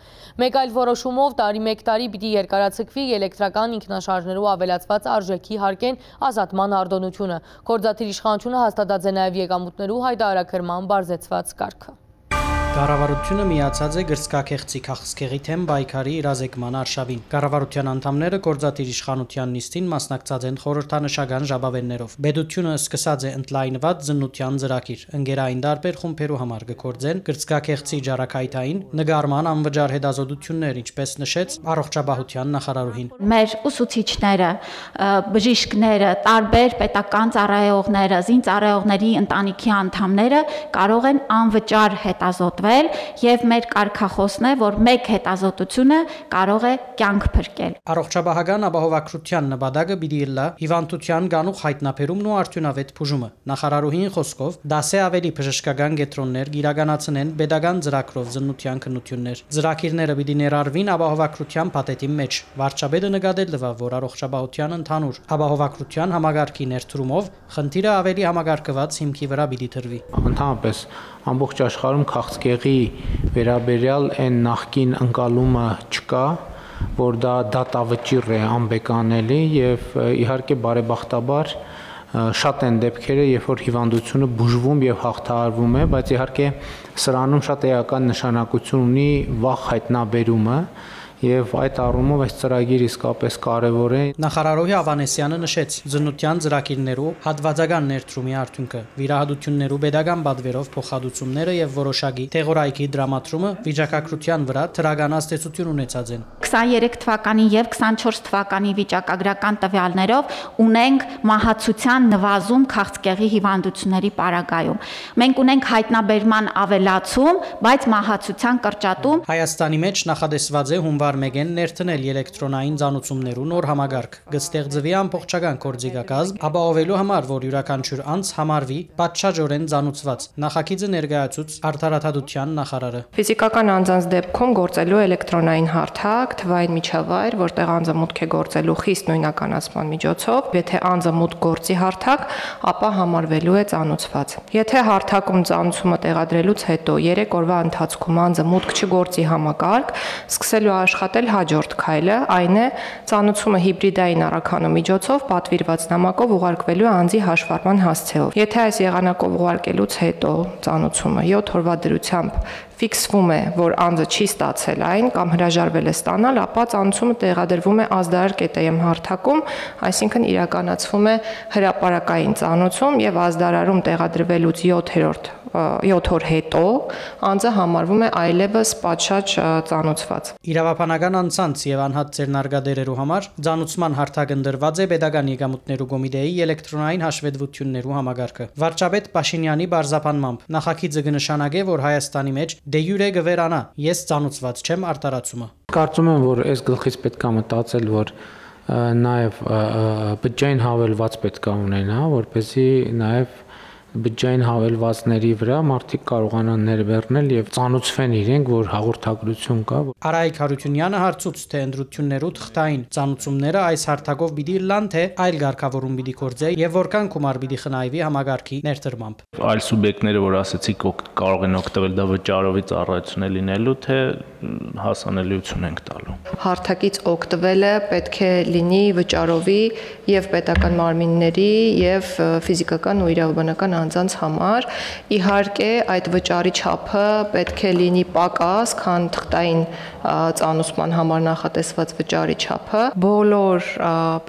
S1: Մեկ այլ որոշումով մեկ տարի պիտի երկարացկվի էլեկտրական ինքնաշարժներու ավելացված արժեքի հարկեն ազատման արտոնությունը։ Գործադիր իշխանությունը հաստատած է նաև եկամուտներու հայտարարագրման բարձեցված կարգը։
S2: Կառավարությունը միացած է գրծքակեղծի քաղցկեղի թեմ պայքարի իրազեկման արշավին։ Կառավարության անդամները գործադիր իշխանության նիստին մասնակցած են խորհրդանշական ժապավեններով։ Պետությունը սկսած է ընդլայնված զննության ծրագիր, ընկերային տարբեր խումբերու համար կգործեն գրծքակեղծի ջարակայթային նկարման անվճար հետազոտություններ, ինչպես նշեց առողջապահության նախարարուհին։
S7: Մեր ուսուցիչները, բժիշկները, տարբեր պետական ծառայողները, զինծառայողների ընտանիքի անդամները կարող են անվճար հետազոտվել եւ մեր կարգախոսն է, որ մեկ հետազոտությունը կարող է կյանք փրկել։
S2: Առողջապահական ապահովագրության նպատակը պիտի լա հիվանդության գանուխ հայտնաբերումն ու արդյունավետ բուժումը։ Նախարարուհին խոսքով դասե ավելի բժշկական կենտրոններ իրականացնեն pedagogan ծրագրով զննության քննություններ։ Ծրագիրները պիտի ներառվին ապահովագրության փաթեթի մեջ։ Վարչապետը նկատել տվավ, որ առողջապահության ընդհանուր ապահովագրության համագարկի ներդրումով խնդիրը ավելի համագարկված հիմքի վրա պիտի դրվի։
S4: Ընդհանրապես ամբողջ աշխարհում քաղցկեղի վերաբերյալ այն նախկին ընկալումը չկա, որ դա դատավճիռ է անբեկանելի եւ իհարկե բարեբախտաբար շատ են դեպքերը, երբ որ հիվանդությունը բուժվում եւ հաղթահարվում է, բայց իհարկե սրանում շատ էական նշանակություն ունի վաղ հայտնաբերումը եւ այդ առումով այս ծրագիրը իսկապես կարեւոր է։
S2: Նախարարողի Ավանեսյանը նշեց, զննության ծրագիրներու հատվածական ներդրումի արդյունքը, վիրահատություններու pedagogan բادվերով փոխհատուցումները եւ որոշակի թեղորայքի դրամատրումը վիճակագրության վրա թրական ազդեցություն ունեցած են։
S7: 23 թվականի եւ 24 թվականի վիճակագրական տվյալներով ունենք մահացության նվազում քաղցկեղի հիվանդությունների պարագայում։ Մենք ունենք հայտնաբերման ավելացում, բայց մահացության կրճատում։
S2: Հայաստանի մեջ նախադեсված է հունվար Արմեգեն ներդնել էլեկտրոնային ծանուցումներու նոր համագարկ, կստեղծվի ամբողջական կորձիկակազմ, ապահովելու համար, որ յուրաքանչյուր անձ համարվի պատշաճորեն ծանուցված, նախագիծը ներկայացուց Արդարադատության նախարարը։
S8: Ֆիզիկական անձանց դեպքում գործելու էլեկտրոնային հարթակ, թվային միջավայր, որտեղ անձը մուտք է գործելու խիստ նույնականացման միջոցով, եթե անձը մուտք գործի հարթակ, ապա համարվելու է ծանուցված։ Եթե հարթակում ծանուցումը տեղադրելուց հետո 3 օրվա ընթացքում անձը մուտք չգործի համակարգ, սկսելու աշխատել հաջորդ քայլը, այն է ծանուցումը հիբրիդային առաքանու միջոցով պատվիրված նամակով ուղարկվելու է անձի հաշվառման հասցեով։ Եթե այս եղանակով ուղարկելուց հետո ծանուցումը 7 օրվա դրությամբ ֆիքսվում է, որ անձը չի ստացել այն կամ հրաժարվել է ստանալ, ապա ծանուցումը տեղադրվում է ազդարար ԿՏՄ հարթակում, այսինքն իրականացվում է հրապարակային ծանուցում եւ ազդարարում տեղադրվելուց 7 օր հետո անձը համարվում է այլևս պատշաճ ծանուցված։
S2: Իրավաբանական անձանց եւ անհատ ձեռնարկատերերու համար ծանուցման հարթակը դրված է Պետական եկամուտներու կոմիտեի էլեկտրոնային հաշվետվություններու համագարկը։ Վարչապետ Փաշինյանի բարձրապանմամբ նախագիծը կնշանակե, որ Հայաստանի մեջ դե յուրե գվերանա, ես ծանուցված չեմ արտարացումը։
S4: Կարծում եմ, որ այս գլխից պետք է մտածել, որ նաև բջջային հավելված պետք է ունենա, որպեսզի նաև բջջային հավելվածների վրա մարդիկ կարողանան ներբեռնել եւ ծանուցվեն իրենք, որ հաղորդագրություն կա։
S2: Արայիկ Հարությունյանը հարցուց, թե ընդրություններու թղթային ծանուցումները այս հարթակով պիտի լան, թե այլ ղեկավարում պիտի կործե եւ որքան գումար պիտի խնայվի համագարկի ներդրմամբ։
S9: Այլ սուբյեկտները, որ ասեցիք, կարող են օգտվել դա վճարովի ծառայություն է լինելու, թե հասանելիություն ենք տալու։
S8: Հարթակից օգտվելը պետք է լինի վճարովի եւ պետական մարմինների եւ ֆիզիկական ու իրավաբանական անձանց համար։ Իհարկե, այդ վճարի չափը պետք է լինի պակաս, քան թղթային ծանուցման համար նախատեսված վճարի չափը։ Բոլոր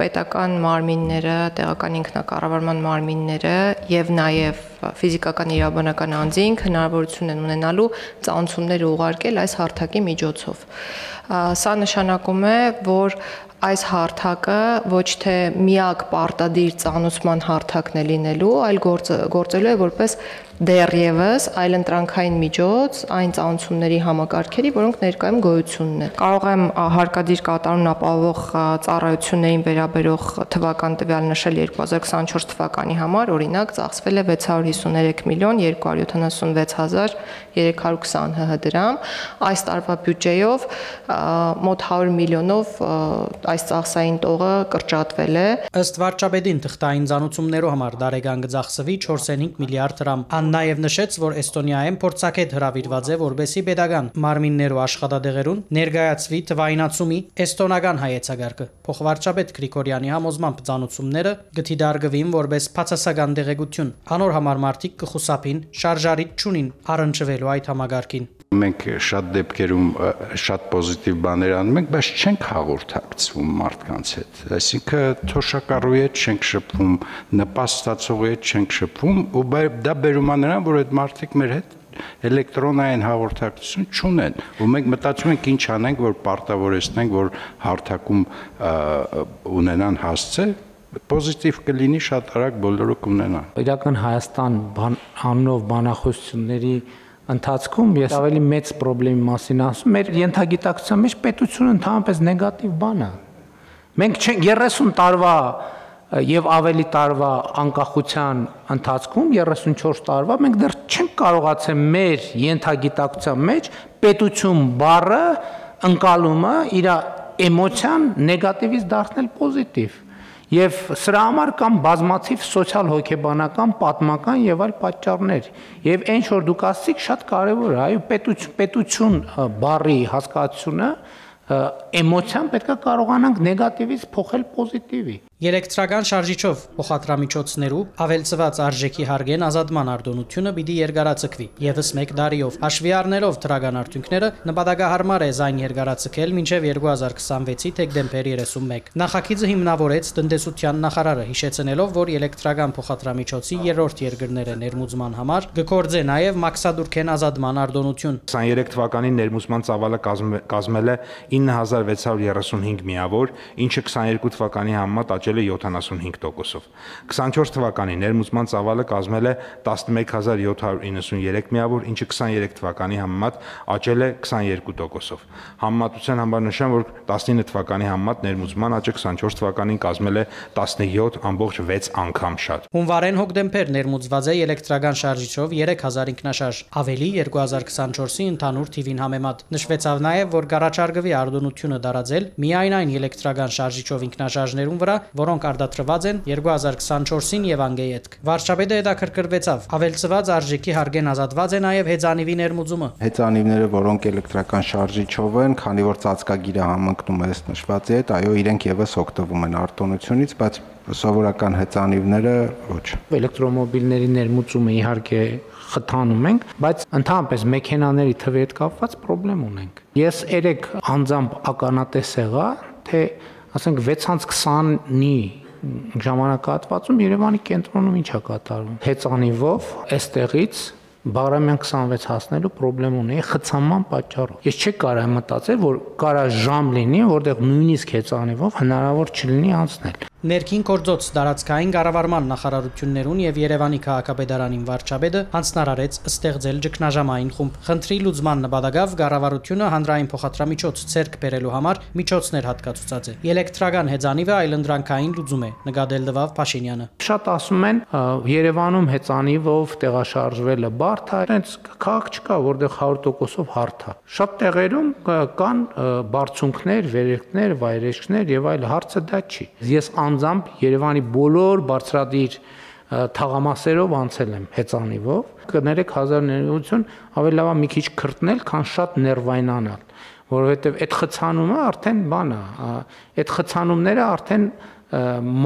S8: պետական մարմինները, տեղական ինքնակառավարման մարմինները եւ նաեւ ֆիզիկական իրավաբանական անձինք հնարավորություն են ունենալու ծանուցումներ ուղարկել այս հարթակի միջոցով։ Սա նշանակում է, որ այս հարթակը ոչ թե միակ պարտադիր ծանուցման հարթակն է լինելու, այլ գործելու է որպես դեռևս այլընտրանքային միջոց այն ծանուցումների համակարգերի, որոնք ներկայում գոյություն ունեն։ Կարող եմ հարկադիր կատարումն ապահովող ծառայություններին վերաբերող թվական տվյալ նշել 2024 թվականի համար, օրինակ ծախսվել է 653 միլիոն 276 հազար 320 ՀՀ դրամ, այս տարվա բյուջեով մոտ 100 միլիոնով այս ծախսային տողը կրճատվել է։
S2: Ըստ վարչապետին թղթային ծանուցումներու համար դարեգան կծախսվի 4.5 միլիարդ դրամ։ Նաև նշեց, որ Էստոնիայում փորձակետ հրավիրված է, որբեսի պետական մարմիններու աշխատադեղերուն ներկայացվի թվայնացումի էստոնական հայեցակարգը։ Փոխվարչապետ Գրիգորյանի համոզմամբ ծանուցումները գտիդարգվին որպես բացասական դեղեցություն։ Անոր համար մարդիկ կխուսափին շարժարիչ չունին առնչվելու այդ համագարկին։
S10: Մենք շատ դեպքերում շատ պոզիտիվ բաներ անում ենք, բայց չենք հաղորդակցվում մարդկանց հետ։ Այսինքն թոշակառուի հետ չենք շփվում, նպաստացողի հետ չենք շփվում, ու դա բերում է նրան, որ այդ մարդիկ մեր հետ էլեկտրոնային հաղորդակցություն չունեն, ու մենք մտածում ենք ինչ անենք, որ պարտավորեցնենք, որ հարթակում ունենան հասցե, պոզիտիվ կլինի, շատ արագ բոլորը կունենան։
S4: Իրական Հայաստան անունով բանախոսությունների ընթացքում ես ավելի մեծ խնդրի մասին ասում, մեր ենթագիտակցության մեջ պետությունը ընդհանրապես նեգատիվ բան է։ Մենք չենք 30 տարվա եւ ավելի տարվա անկախության ընթացքում 34 տարվա մենք դեռ չենք կարողացել մեր ենթագիտակցության մեջ պետություն բառը ընկալումը իր էմոցիան նեգատիվից դարձնել պոզիտիվ։ Եվ սրա համար կան բազմաթիվ սոցիալ-հոգեբանական, պատմական եւ այլ պատճառներ։ Եվ այն որ դուք ասացիք շատ կարեւոր է, այո, պետություն բառի հասկացությունը էմոցիան պետք է կարողանանք նեգատիվից փոխել պոզիտիվի։
S2: Էլեկտրական շարժիչով փոխադրամիջոցներու ավելցված արժեքի հարգեն ազատման արտոնությունը պիտի երկարացկվի եւս 1 տարիով։ Հաշվի առնելով դրական արդյունքները նպատակահարմար է զայն երկարացկել մինչև 2026-ի դեկտեմբեր 31։ Նախագիծը հիմնավորեց տնտեսության նախարարը, հիշեցնելով, որ էլեկտրական փոխադրամիջոցի երրորդ երկրները ներմուծման համար կգործե նաեւ մաքսադուրքեն ազատման արտոնություն։
S11: 23 թվականին ներմուծման ծավալը կազմել է 9635 միավոր, ինչը 22 թվականի համեմատ աճել աճել է 75%-ով։ 24 թվականի ներմուծման ծավալը կազմել է 11793 միավոր, ինչը 23 թվականի համեմատ աճել է 22%-ով։ Համեմատության համար նշեմ, որ 19 թվականի համեմատ ներմուծման աճը 24 թվականին կազմել է 17.6 անգամ շատ։
S2: Հունվարեն-հոկտեմբեր ներմուծված է էլեկտրական շարժիչով 3000 ինքնաշարժ, ավելի 2024-ի ընդհանուր թիվին համեմատ։ Նշվեցավ նաև, որ կառաջարկվի արտոնությունը դարաձել միայն այն էլեկտրական շարժիչով ինքնաշարժներուն վրա, որոնք արտադրված են 2024-ին եւ անգեյետք։ Վարչապետը հետաքրքրվեցավ, ավելցված արժեքի հարգեն ազատված է նաև հեծանիվի ներմուծումը։
S12: Հեծանիվները, որոնք էլեկտրական շարժիչով են, քանի որ ծածկագիրը համընկնում է ըստ նշվածի հետ, այո, իրենք եւս օգտվում են արտոնությունից, բայց սովորական հեծանիվները ոչ։
S4: Էլեկտրոմոբիլների ներմուծումը իհարկե խթանում ենք, բայց ընդհանրապես մեքենաների թվի հետ կապված խնդրեմ ունենք։ Ես երեք անձամբ ականատես եղա, թե ասենք 6:20-ի ժամանակահատվածում Երևանի կենտրոնում ինչ է կատարվում։ Հեծանիվով այստեղից Բաղրամյան 26 հասնելու խնդրեմ ունեի խցանման պատճառով։ Ես չի կարա մտածել, որ կարա ժամ լինի, որտեղ նույնիսկ հեծանիվով հնարավոր չլինի անցնել։
S2: Ներքին գործոց դարածքային կառավարման նախարարություններուն եւ Երևանի քաղաքապետարանին վարչապետը հանձնարարեց ստեղծել ճգնաժամային խումբ։ Խնդրի լուծման նպատակով կառավարությունը հանրային փոխադրամիջոց ցերկ բերելու համար միջոցներ հատկացուցած է։ Էլեկտրական հեծանիվը այլընտրանքային լուծում է, նկատել տվավ Փաշինյանը։
S4: Շատ ասում են Երևանում հեծանիվով տեղաշարժվելը բարդ է, այնց քաղաք չկա, որտեղ 100%-ով հարթ է։ Շատ տեղերում կան բարձունքներ, վերելքներ, վայրեջքներ եւ այլ, հարցը դա չի։ Ես անձամբ Երևանի բոլոր բարձրադիր թաղամասերով անցել եմ հեծանիվով, 3000 ներողություն, ավելի լավ է մի քիչ քրտնել, քան շատ ներվայնանալ, որովհետեւ այդ խցանումը արդեն բան է, այդ խցանումները արդեն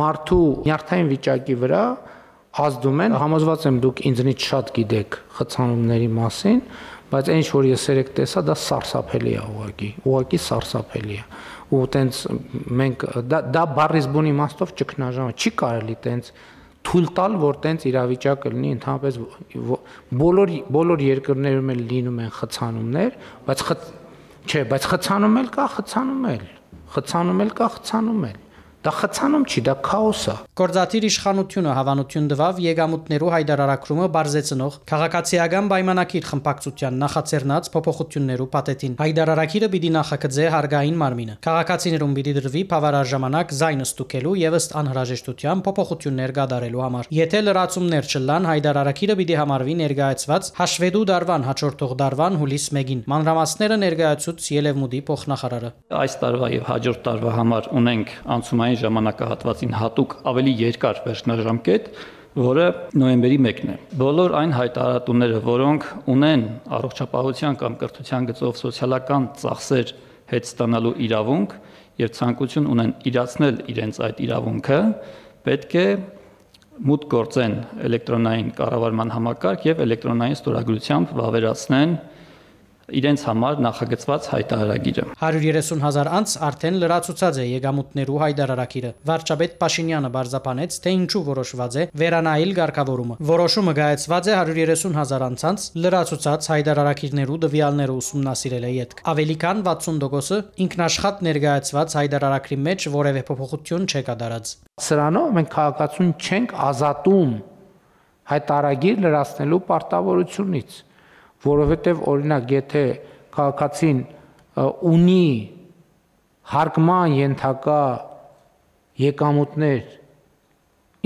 S4: մարդու նյարդային վիճակի վրա ազդում են, համոզված եմ դուք ինձնից շատ գիտեք խցանումների մասին, բայց այն ինչ որ ես երեք տեսա, դա սարսափելի է ուղղակի սարսափելի է։ Ու տենց մենք դա բառից բուն իմաստով ճգնաժամ չի կարելի տենց թույլ տալ, որ տենց իրավիճակը լինի, ընդհանրապես բոլոր երկրներում էլ լինում են խցանումներ, բայց խցանում էլ կա, խցանում էլ։ Դա խցանում չի, դա քաոս է։
S2: Գործադիր իշխանությունը հավանություն տվավ եկամուտներու հայտարարակրումը բարձեցնող քաղաքացիական պայմանագիր խմբակցության նախաձեռնած փոփոխություններու պատետին։ Հայտարարակիրը պիտի նախագծե հարգային մարմինը։ Քաղաքացիներուն պիտի դրվի բավարար ժամանակ զայն ստուգելու եւ ըստ անհրաժեշտության փոփոխություններ կատարելու համար։ Եթե լրացումներ չլան, հայտարարակիրը պիտի համարվի ներկայացված հաշվետու դարվան հաջորդող դարվան հուլիս 1-ին։ Մանրամասները ներկայացուց Ելևմուտի փոխնախարարը։
S13: Այս տարվա եւ հաջորդ տարվա համար ունենք անցումային ժամանակահատվածին հատուկ ավելի երկար վերջնաժամկետ, որը նոյեմբերի 1-ն է։ Բոլոր այն հայտարարությունները, որոնք ունեն առողջապահության կամ կրթության գծով սոցիալական ծախսեր հետ ստանալու իրավունք եւ ցանկություն ունեն իրացնել իրենց այդ իրավունքը, պետք է մուտք գործեն էլեկտրոնային կառավարման համակարգ եւ էլեկտրոնային ստորագրությամբ վավերացնեն իրենց համար նախագծված հայտարարագիրը։ 130,000 անց արդեն լրացուցած է եկամուտներու հայտարարակիրը։ Վարչապետ Փաշինյանը բարձրապանեց, թե ինչու որոշված է վերանայել ղեկավարումը։ Որոշումը կայացված է 130,000 անց լրացուցած հայտարարակիրներու դվյալները ուսումնասիրել է յետք։ Ավելի քան 60%-ը ինքնաշխատ ներկայացված հայտարարակրի մեջ որևէ փոփոխություն չէ կատարած։
S4: Սրանով մենք քաղաքացուն չենք ազատում հայտարարագիր լրացնելու պարտավորությունից, որովհետև օրինակ եթե քաղաքացին ունի հարգման ենթակա եկամուտներ,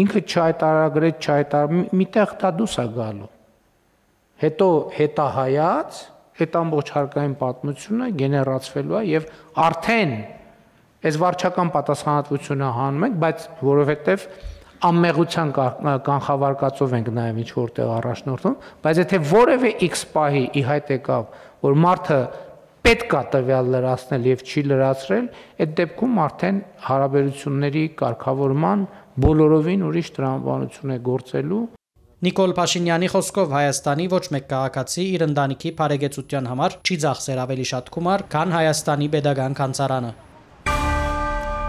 S4: ինքը չհայտարարագրեց, միտեղ դա դուրս է գալու, հետո հետահայաց, այդ ամբողջ հարկային պատմությունը գեներացվելու է եւ արդեն այս վարչական պատասխանատվությունը հանում ենք, բայց որովհետև անմեղության կանխավարկածով ենք նաև ինչ որտեղ առաջնորդում, բայց եթե որևէ X պահի ի հայտ եկավ, որ մարդը պետք է տվյալ լրացնել եւ չի լրացրել, այդ դեպքում արդեն հարաբերությունների կարգավորման բոլորովին ուրիշ տրամաբանություն է գործելու։
S2: Նիկոլ Փաշինյանի խոսքով Հայաստանի ոչ մեկ քաղաքացի իր ընտանիքի բարեկեցության համար չի ծախսեր ավելի շատ գումար, քան Հայաստանի պետական կանցարանը։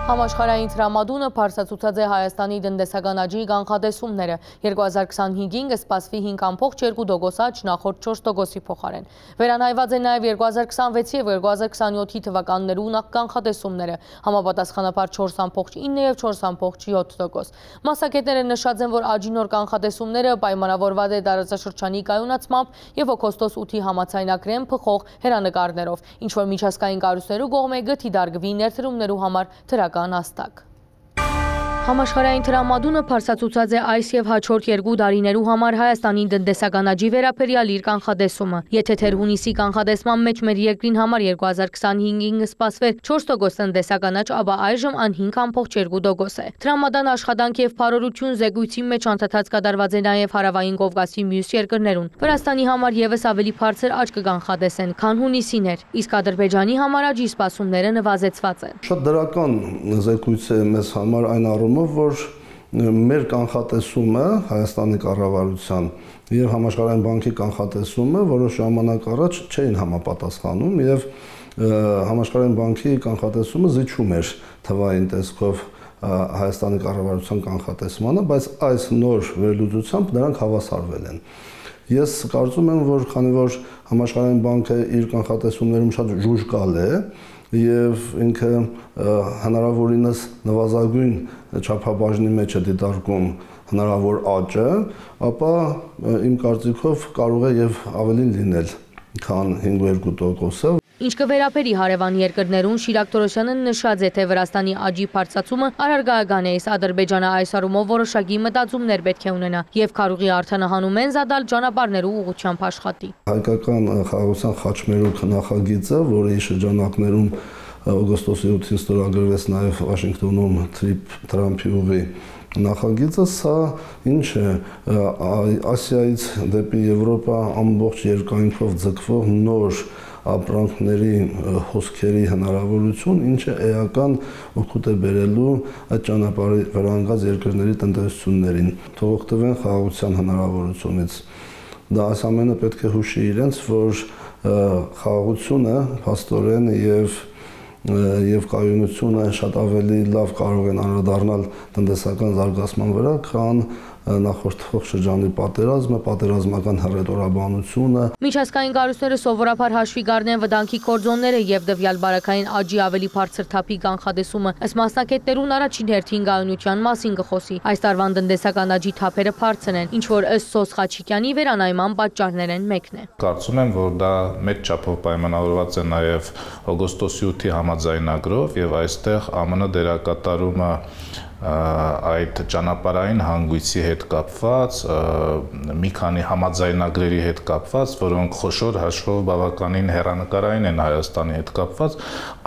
S1: Համաշխարհային տրամադունը փարսացուցած է Հայաստանի տնտեսական աճի կանխատեսումները 2025-ին կսպասվի 5.2% աճ նախորդ 4%-ի փոխարեն։ Վերանայված են նաև 2026 եւ 2027 թվականներու կանխատեսումները, համապատասխանաբար 4.9 եւ 4.7%։ Մասնագետները նշած են, որ աճի նոր կանխատեսումները պայմանավորված է տարածաշրջանի կայունացմամբ եւ օգոստոս 8-ի համաձայնագրեն փոխող հերանեկարներով, ինչ որ միջազգային կառույցներու կողմէ գտի դարգվի ներդրումներու համար թրական աստակ։ Համաշխարհային տրամադունը փարսացուցած է այս եւ հաջորդ 2 տարիներու համար Հայաստանի տնտեսական աճի վերաբերյալ իր կանխատեսումը։ Եթե թեր հունիսի կանխատեսման մեջ մեր երկրին համար 2025-ին սպասվեր 4% տնտեսական աճ, ապա այժմ ան 5.2% է։ Տրամադան աշխատանք եւ փարորություն զեկույցի մեջ անդադած կատարված է նաեւ Հարավային Կովկասի մյուս երկրներուն։ Վրաստանի համար եւս ավելի բարձր աճ կկանխատեսեն, քան հունիսին էր, իսկ Ադրբեջանի համար աճի սպասումները նվազեցված են։
S14: Շատ դրական զեկույց է մեզ համար այն առումով, որ մեր կանխատեսումը Հայաստանի կառավարության եւ Համաշխարհային բանկի կանխատեսումը որոշ ժամանակ առաջ չէին համապատասխանում եւ Համաշխարհային բանկի կանխատեսումը զիջում էր թվային տեսքով Հայաստանի կառավարության կանխատեսմանը, բայց այս նոր վերլուծությամբ նրանք հավասարվել են։ Ես կարծում եմ, որ քանի որ Համաշխարհային բանկը իր կանխատեսումներում շատ ժուժկալ է եւ ինքը հնարավորինս նվազագույն չափաբաժնի մեջ է դիտարկում հնարավոր աճը, ապա իմ կարծիքով կարող է եւ ավելին լինել, քան 5.2%-ը։
S1: Ինչ կվերապերի հարևան երկրներուն, Շիրակ Թորոսյանը նշած է, թե Վրաստանի աճի բարձրացումը առարգական է, իսկ Ադրբեջանը այս առումով որոշակի մտածումներ պետք է ունենա եւ կարողի արտահանում են զադալ ճանապարհներու ուղղությամբ աշխատի։
S14: Հայկական խաղաղության խաչմերուկ նախագիծը, որի շրջանակներում օգոստոսի 8-ին ստորագրվեց նաեւ Վաշինգտոնում Թրամփի ուղի նախագիծը, սա ինչ է, Ասիայից դեպի Եվրոպա ամբողջ երկայնքով ձգվող նոր ապրանքների հոսքերի հնարավորություն, ինչը էական օգուտ է բերելու այդ ճանապարհի վրա ընկած երկրների տնտեսություններին, թող օգտվեն խաղաղության հնարավորությունից։ Դա այս ամենը պետք է հուշի իրենց, որ խաղաղությունը փաստորեն եւ կայունությունը շատ ավելի լավ կարող են անդրադառնալ տնտեսական զարգացման վրա, քան նախորդող շրջանի պատերազմը, պատերազմական հռետորաբանությունը։
S1: Միջազգային կառույցները սովորաբար հաշվի կառնեն վտանգի կորձոնները եւ դվյալ բարակային աճի ավելի բարձր թափի կանխատեսումը, ըստ մասնագետներուն առաջին հերթին կայունության մասին կխոսի։ Այս տարվան տնտեսական աճի թափերը բարձր են, ինչ որ ըստ Սոս Խաչիկյանի վերանայման պատճառներեն մեկն է։
S9: Կարծում եմ, որ դա մեծ չափով պայմանավորված է նաեւ օգոստոսի 8-ի համաձայնագրով եւ այստեղ ԱՄՆ դերակատարումը այդ ճանապարհային հանգույցի հետ կապված, մի քանի համաձայնագրերի հետ կապված, որոնք խոշոր հաշվով բավականին հեռանկարային են Հայաստանի հետ կապված,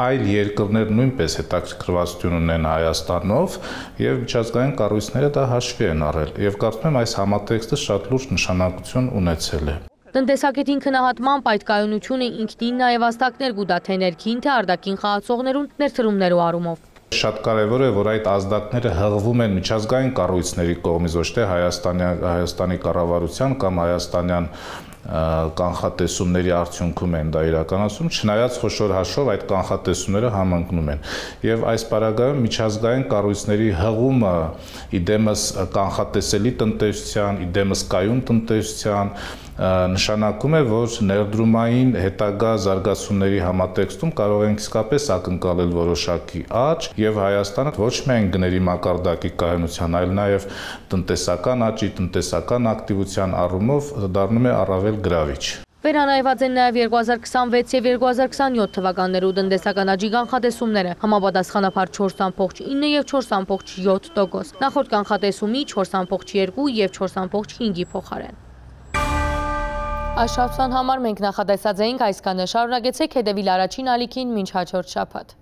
S9: այլ երկրներ նույնպես հետաքրքրվածություն ունեն Հայաստանով եւ միջազգային կառույցները դա հաշվի են առել եւ կարծում եմ այս համատեքստը շատ լուրջ նշանակություն ունեցել է։
S1: Տնտեսագետին քննադատմամբ այդ կայունությունը ինքնին նաև աստակներ կուտա թե ներքին, թե արտաքին խաղացողներուն ներդրումներու առումով։
S9: Շատ կարևոր է, որ այդ ազդակները հղվում են միջազգային կառույցների կողմից, ոչ թե Հայաստանի կառավարության կամ հայաստանյան կանխատեսումների արդյունքում են դա իրականացում, չնայած խոշոր հաշվով այդ կանխատեսումները համընկնում են։ Եվ այս պարագայում միջազգային կառույցների հղումը իդեմս կանխատեսելի տնտեսության, իդեմս կայուն տնտեսության նշանակում է, որ ներդրումային հետագա զարգացումների համատեքստում կարող ենք իսկապես ակնկալել որոշակի աճ եւ Հայաստանը ոչ միայն գների մակարդակի կայունության, այլ նաեւ տնտեսական աճի, տնտեսական ակտիվության առումով դառնում է առավել գրավիչ։
S1: Վերանայված են նաև 2026 եւ 2027 թվականներու տնտեսական աճի կանխատեսումները, համապատասխանաբար 4.9 եւ 4.7%, նախորդ կանխատեսումի 4.2 եւ 4.5-ի փոխարեն։ Այս շաբաթվան համար մենք նախատեսած էինք այսքանը, շարունակեցեք հետևել առաջին ալիքին մինչ հաջորդ շաբաթ։